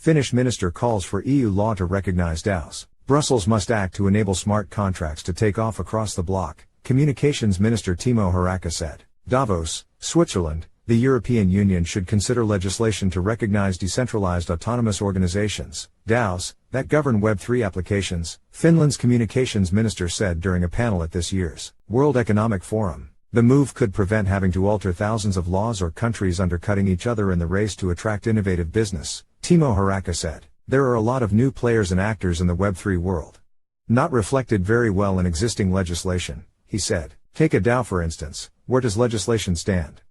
Finnish minister calls for EU law to recognize DAOs. Brussels must act to enable smart contracts to take off across the bloc, Communications Minister Timo Harakka said. Davos, Switzerland. The European Union should consider legislation to recognize decentralized autonomous organizations, DAOs, that govern Web3 applications, Finland's communications minister said during a panel at this year's World Economic Forum. The move could prevent having to alter thousands of laws or countries undercutting each other in the race to attract innovative business, Timo Harakka said. There are a lot of new players and actors in the Web3 world. Not reflected very well in existing legislation, he said. Take a DAO for instance, where does legislation stand?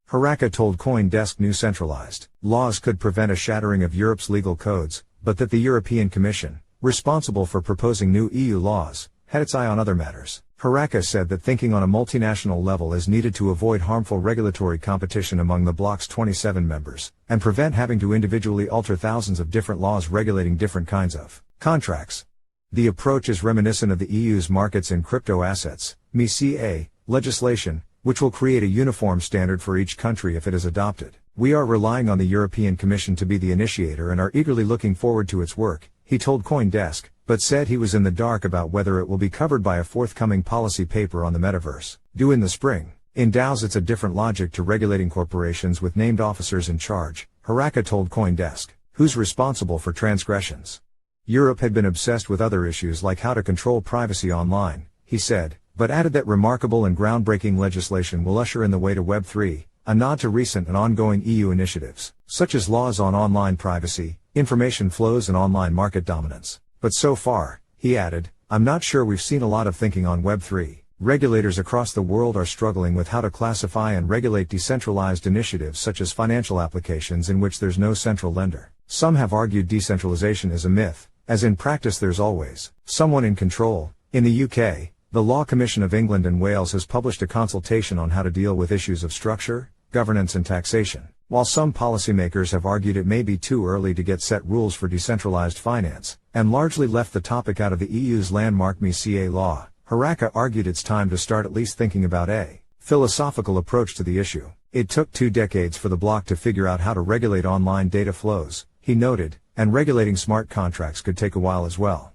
Harakka told CoinDesk new centralized laws could prevent a shattering of Europe's legal codes, but that the European Commission, responsible for proposing new EU laws, had its eye on other matters. Harakka said that thinking on a multinational level is needed to avoid harmful regulatory competition among the bloc's 27 members, and prevent having to individually alter thousands of different laws regulating different kinds of contracts. The approach is reminiscent of the EU's markets in crypto assets, MiCA, legislation, which will create a uniform standard for each country if it is adopted. We are relying on the European Commission to be the initiator and are eagerly looking forward to its work, he told CoinDesk, but said he was in the dark about whether it will be covered by a forthcoming policy paper on the metaverse, due in the spring. In DAOs it's a different logic to regulating corporations with named officers in charge, Harakka told CoinDesk. Who's responsible for transgressions? Europe had been obsessed with other issues like how to control privacy online, he said, but added that remarkable and groundbreaking legislation will usher in the way to Web3, a nod to recent and ongoing EU initiatives, such as laws on online privacy, information flows and online market dominance. But so far, he added, I'm not sure we've seen a lot of thinking on Web3. Regulators across the world are struggling with how to classify and regulate decentralized initiatives such as financial applications in which there's no central lender. Some have argued decentralization is a myth, as in practice there's always someone in control. In the UK, the Law Commission of England and Wales has published a consultation on how to deal with issues of structure, governance and taxation. While some policymakers have argued it may be too early to get set rules for decentralized finance, and largely left the topic out of the EU's landmark MiCA law, Harakka argued it's time to start at least thinking about a philosophical approach to the issue. It took 2 decades for the bloc to figure out how to regulate online data flows, he noted, and regulating smart contracts could take a while as well.